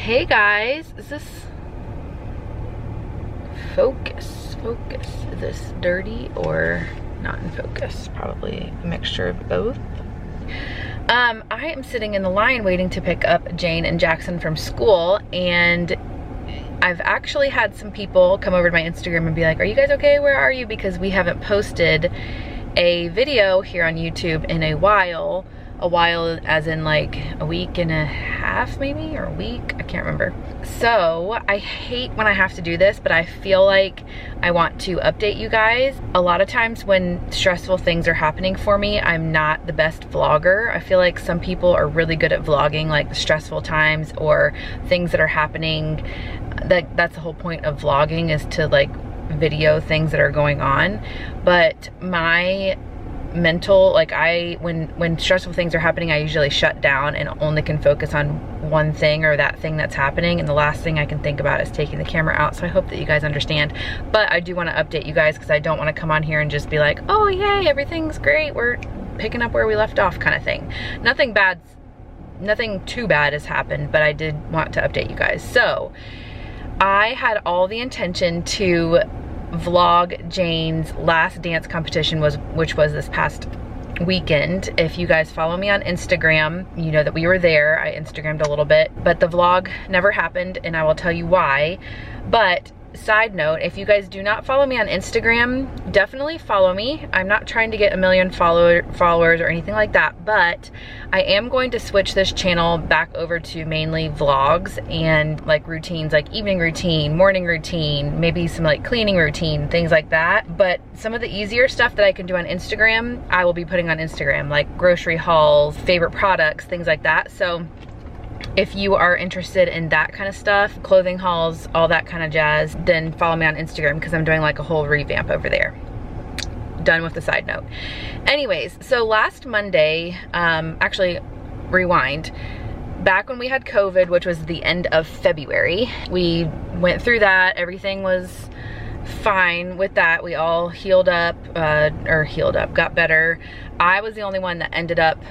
Hey guys, is this focus? Is this dirty or not in focus? Probably a mixture of both. I am sitting in the line waiting to pick up Jane and Jackson from school, and I've actually had some people come over to my Instagram and be like, are you guys okay? Where are you? Because we haven't posted a video here on YouTube in a while as in like a week and a half maybe, or a week, I can't remember. So I hate when I have to do this, but I feel like I want to update you guys. A lot of times when stressful things are happening for me, I'm not the best vlogger. I feel like some people are really good at vlogging like the stressful times or things that are happening. That's the whole point of vlogging, is to like video things that are going on. But my mental, like when stressful things are happening, I usually shut down and only can focus on one thing or that thing that's happening, and the last thing I can think about is taking the camera out. So I hope that you guys understand, but I do want to update you guys because I don't want to come on here and just be like, oh yay, everything's great, we're picking up where we left off kind of thing. Nothing too bad has happened, but I did want to update you guys. So I had all the intention to vlog Jane's last dance competition, which was this past weekend. If you guys follow me on Instagram, you know that we were there. I Instagrammed a little bit, but the vlog never happened, and I will tell you why. But side note, if you guys do not follow me on Instagram, definitely follow me. I'm not trying to get a million followers or anything like that, but I am going to switch this channel back over to mainly vlogs and like routines, like evening routine, morning routine, maybe some like cleaning routine, things like that. But some of the easier stuff that I can do on Instagram, I will be putting on Instagram, like grocery hauls, favorite products, things like that. So if you are interested in that kind of stuff, clothing hauls, all that kind of jazz, then follow me on Instagram because I'm doing like a whole revamp over there. Done with the side note. Anyways, so last Monday, actually rewind, back when we had COVID, which was the end of February, we went through that. Everything was fine with that. We all got better. I was the only one that ended up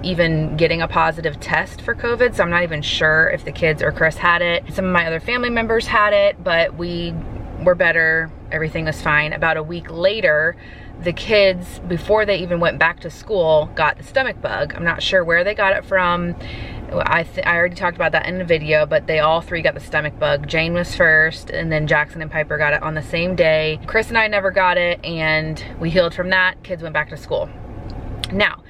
even getting a positive test for COVID, so I'm not even sure if the kids or Chris had it. Some of my other family members had it, but we were better. Everything was fine. About a week later, the kids, before they even went back to school, got the stomach bug. I'm not sure where they got it from. I already talked about that in the video, but they all three got the stomach bug. Jane was first, and then Jackson and Piper got it on the same day. Chris and I never got it, and we healed from that. Kids went back to school. Now,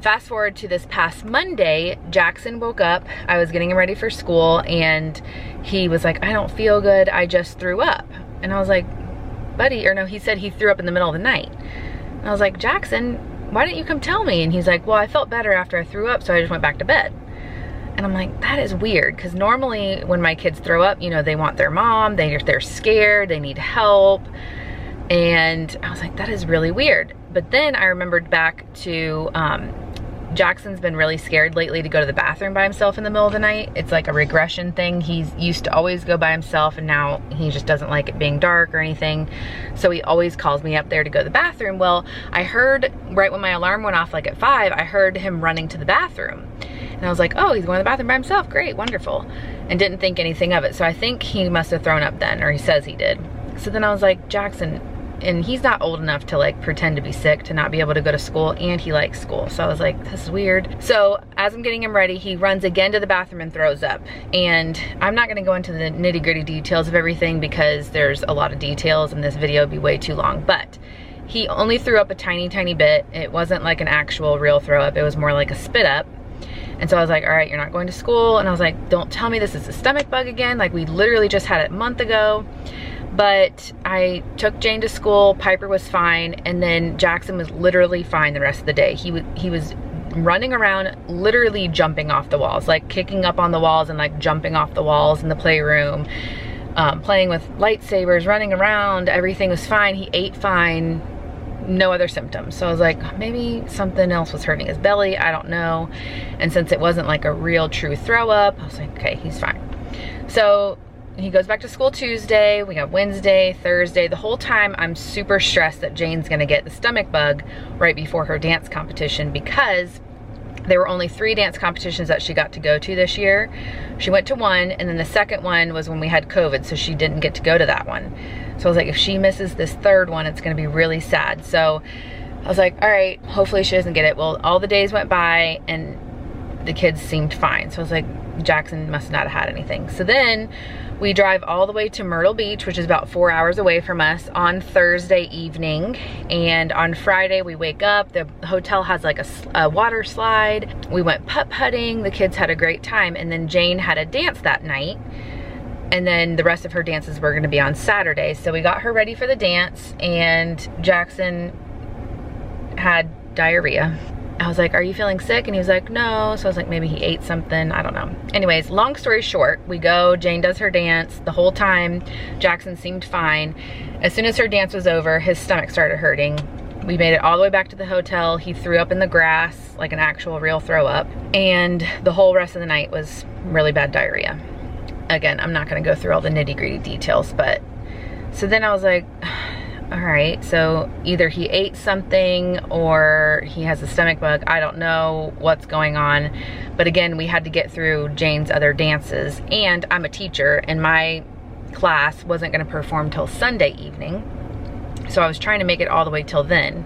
fast forward to this past Monday, Jackson woke up. I was getting him ready for school, and he was like, I don't feel good, I just threw up. And I was like, buddy, or no, he said he threw up in the middle of the night. And I was like, Jackson, why didn't you come tell me? And he's like, well, I felt better after I threw up, so I just went back to bed. And I'm like, that is weird, because normally when my kids throw up, you know, they want their mom, they're scared, they need help. And I was like, that is really weird. But then I remembered back to, Jackson's been really scared lately to go to the bathroom by himself in the middle of the night. It's like a regression thing. He's used to always go by himself, and now he just doesn't like it being dark or anything. So he always calls me up there to go to the bathroom. Well, I heard right when my alarm went off, like at 5, I heard him running to the bathroom. And I was like, oh, he's going to the bathroom by himself. Great, wonderful. And didn't think anything of it. So I think he must have thrown up then, or he says he did. So then I was like, Jackson, and he's not old enough to like pretend to be sick to not be able to go to school, and he likes school. So I was like, this is weird. So as I'm getting him ready, he runs again to the bathroom and throws up. And I'm not gonna go into the nitty gritty details of everything because there's a lot of details and this video would be way too long, but he only threw up a tiny bit. It wasn't like an actual real throw up. It was more like a spit up. And so I was like, all right, you're not going to school. And I was like, don't tell me this is a stomach bug again. Like, we literally just had it a month ago. But I took Jane to school, Piper was fine, and then Jackson was literally fine the rest of the day. He was running around, literally jumping off the walls, like kicking up on the walls and like jumping off the walls in the playroom, playing with lightsabers, running around. Everything was fine. He ate fine, no other symptoms. So I was like, maybe something else was hurting his belly, I don't know. And since it wasn't like a real true throw up, I was like, okay, he's fine. So he goes back to school Tuesday, we got Wednesday, Thursday. The whole time I'm super stressed that Jane's gonna get the stomach bug right before her dance competition, because There were only 3 dance competitions that she got to go to this year. She went to one, and then the second one was when we had COVID, so she didn't get to go to that one. So I was like, if she misses this third one, it's gonna be really sad. So I was like, all right, hopefully she doesn't get it. Well, all the days went by and the kids seemed fine. So I was like, Jackson must not have had anything. So then we drive all the way to Myrtle Beach, which is about 4 hours away from us, on Thursday evening. And on Friday we wake up, the hotel has like a water slide. We went putt-putting, the kids had a great time. And then Jane had a dance that night. And then the rest of her dances were gonna be on Saturday. So we got her ready for the dance, and Jackson had diarrhea. I was like, are you feeling sick? And he was like, no. So I was like, maybe he ate something, I don't know. Anyways, long story short, we go, Jane does her dance. The whole time, Jackson seemed fine. As soon as her dance was over, his stomach started hurting. We made it all the way back to the hotel. He threw up in the grass, like an actual real throw up. And the whole rest of the night was really bad diarrhea. Again, I'm not gonna go through all the nitty-gritty details, but so then I was like, all right, so either he ate something or he has a stomach bug. I don't know what's going on. But again, we had to get through Jane's other dances, and I'm a teacher and my class wasn't gonna perform till Sunday evening. So I was trying to make it all the way till then.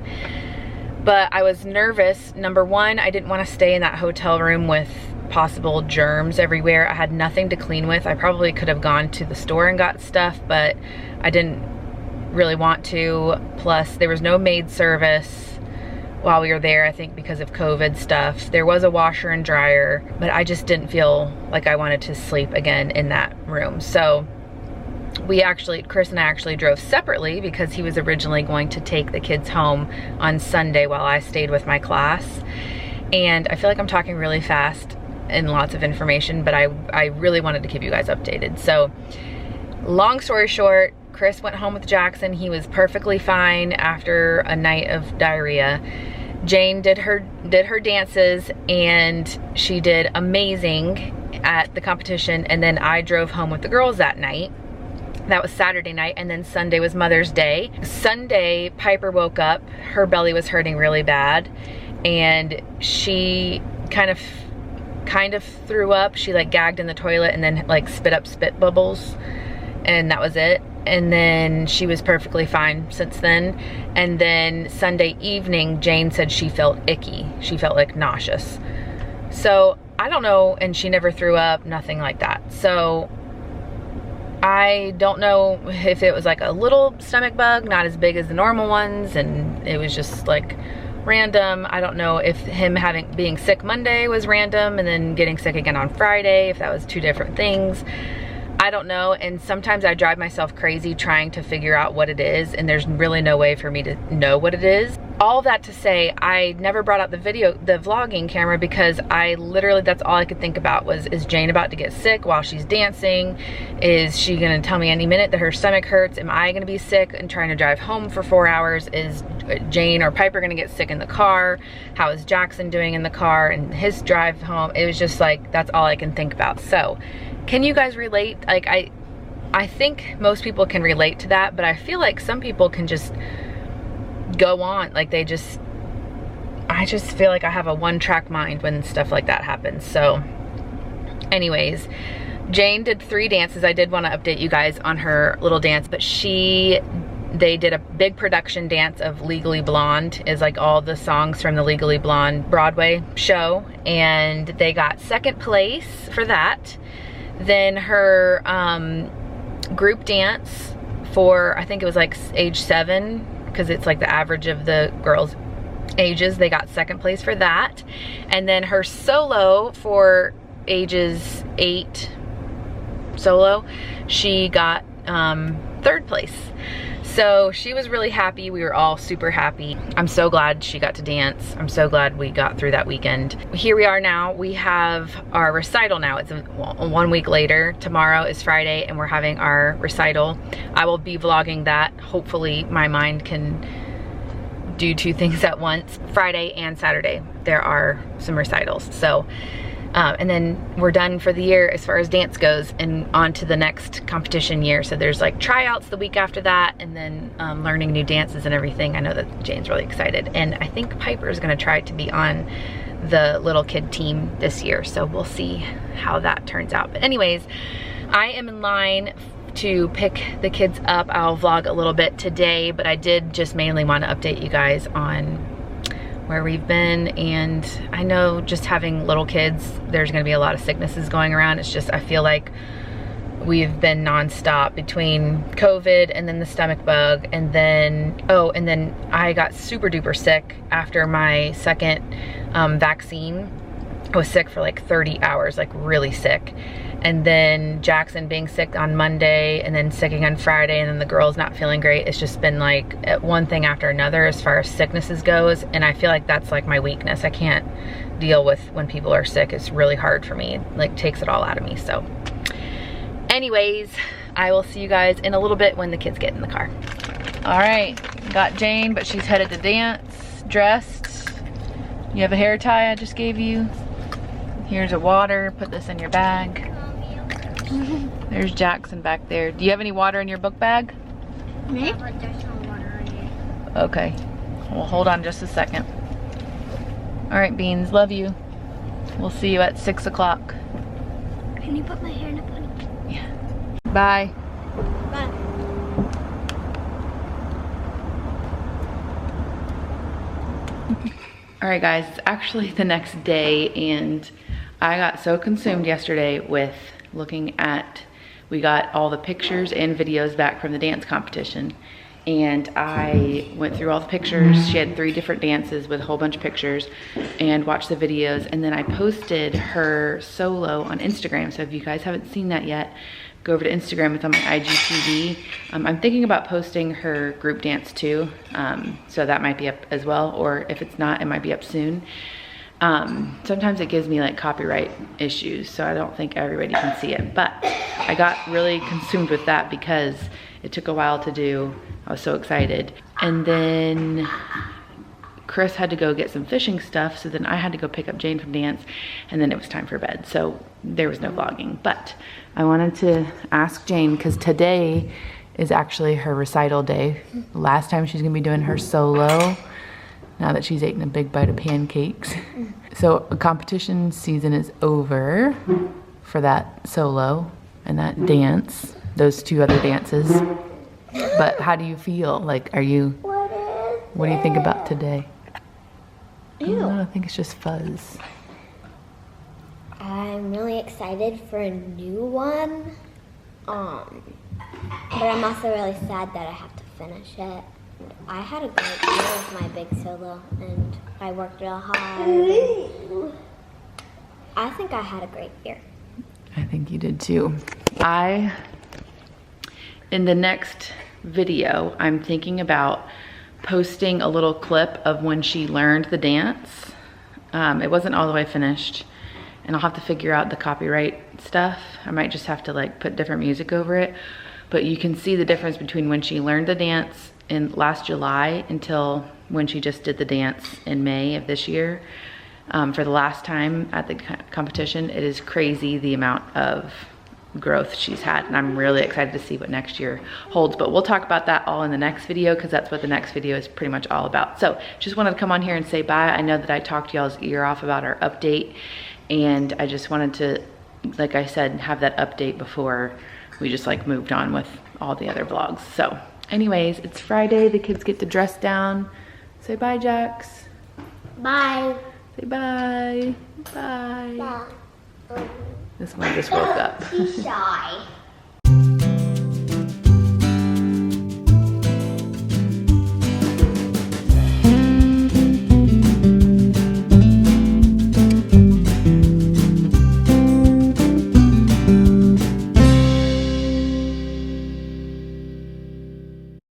But I was nervous. Number one, I didn't wanna stay in that hotel room with possible germs everywhere. I had nothing to clean with. I probably could have gone to the store and got stuff, but I didn't really want to. Plus there was no maid service while we were there, I think because of COVID stuff. There was a washer and dryer, but I just didn't feel like I wanted to sleep again in that room. So Chris and I actually drove separately because he was originally going to take the kids home on Sunday while I stayed with my class. And I feel like I'm talking really fast and lots of information, but I really wanted to keep you guys updated. So long story short, Chris went home with Jackson. He was perfectly fine after a night of diarrhea. Jane did her dances, and she did amazing at the competition. And then I drove home with the girls that night. That was Saturday night, and then Sunday was Mother's Day. Sunday, Piper woke up. Her belly was hurting really bad, and she kind of threw up. She like gagged in the toilet and then like spit up spit bubbles, and that was it. And then she was perfectly fine since then. And then Sunday evening, Jane said she felt icky. She felt like nauseous. So I don't know, and she never threw up, nothing like that. So I don't know if it was like a little stomach bug, not as big as the normal ones, and it was just like random. I don't know if him being sick Monday was random and then getting sick again on Friday, if that was 2 different things. I don't know, and sometimes I drive myself crazy trying to figure out what it is, and there's really no way for me to know what it is. All that to say, I never brought out the vlogging camera because I literally, that's all I could think about was, is Jane about to get sick while she's dancing? Is she gonna tell me any minute that her stomach hurts? Am I gonna be sick and trying to drive home for 4 hours? Is Jane or Piper gonna get sick in the car? How is Jackson doing in the car and his drive home? It was just like, that's all I can think about. So, can you guys relate? Like, I think most people can relate to that, but I feel like some people can just go on, like I just feel like I have a one-track mind when stuff like that happens. So anyways, Jane did 3 dances. I did want to update you guys on her little dance, but they did a big production dance of Legally Blonde, is like all the songs from the Legally Blonde Broadway show, and they got 2nd place for that. Then her group dance for, I think it was like age 7, because it's like the average of the girls' ages, they got 2nd place for that. And then her solo for ages 8 solo, she got 3rd place. So she was really happy. We were all super happy. I'm so glad she got to dance. I'm so glad we got through that weekend. Here we are now. We have our recital now. It's 1 week later. Tomorrow is Friday and we're having our recital. I will be vlogging that. Hopefully my mind can do 2 things at once. Friday and Saturday, there are some recitals. So, and then we're done for the year as far as dance goes and on to the next competition year. So there's like tryouts the week after that, and then learning new dances and everything. I know that Jane's really excited, and I think Piper is gonna try to be on the little kid team this year. So we'll see how that turns out. But anyways, I am in line to pick the kids up. I'll vlog a little bit today, but I did just mainly want to update you guys on where we've been. And I know just having little kids, there's gonna be a lot of sicknesses going around. It's just, I feel like we've been nonstop between COVID and then the stomach bug, and then, oh, and then I got super duper sick after my second vaccine. I was sick for like 30 hours, like really sick. And then Jackson being sick on Monday, and then sick on Friday, and then the girls not feeling great. It's just been like one thing after another as far as sicknesses goes. And I feel like that's like my weakness. I can't deal with when people are sick. It's really hard for me. It like takes it all out of me. So anyways, I will see you guys in a little bit when the kids get in the car. All right, got Jane, but she's headed to dance, dressed. You have a hair tie I just gave you. Here's a water, put this in your bag. There's Jackson back there. Do you have any water in your book bag? Yeah, but there's no water in it. Okay, well hold on just a second. All right, Beans, love you. We'll see you at 6 o'clock. Can you put my hair in a bunny? Yeah. Bye. Bye. All right guys, it's actually the next day, and I got so consumed yesterday with looking at, we got all the pictures and videos back from the dance competition, and I went through all the pictures. She had 3 different dances with a whole bunch of pictures, and watched the videos, and then I posted her solo on Instagram. So if you guys haven't seen that yet, go over to Instagram. It's on my IGTV. I'm thinking about posting her group dance too, so that might be up as well, or if it's not, it might be up soon. Sometimes it gives me like copyright issues, so I don't think everybody can see it, but I got really consumed with that because it took a while to do. I was so excited. And then Chris had to go get some fishing stuff, so then I had to go pick up Jane from dance, and then it was time for bed, so there was no vlogging. But I wanted to ask Jane, because today is actually her recital day. Last time she's gonna be doing her solo, now that she's eaten a big bite of pancakes. So competition season is over for that solo and that dance, those 2 other dances. But how do you feel? Like, what do you think about today? I don't know, I think it's just fuzz. I'm really excited for a new one. But I'm also really sad that I have to finish it. I had a great year with my big solo, and I worked real hard. I think I had a great year. I think you did too. In the next video, I'm thinking about posting a little clip of when she learned the dance. It wasn't all the way finished, and I'll have to figure out the copyright stuff. I might just have to like put different music over it, but you can see the difference between when she learned the dance in last July until when she just did the dance in May of this year. For the last time at the competition, it is crazy the amount of growth she's had, and I'm really excited to see what next year holds. But we'll talk about that all in the next video, because that's what the next video is pretty much all about. So just wanted to come on here and say bye. I know that I talked y'all's ear off about our update, and I just wanted to, like I said, have that update before we just like moved on with all the other vlogs. So anyways, it's Friday, the kids get to dress down. Say bye, Jax. Bye. Say bye. Bye. Bye. This one just woke up. She's shy.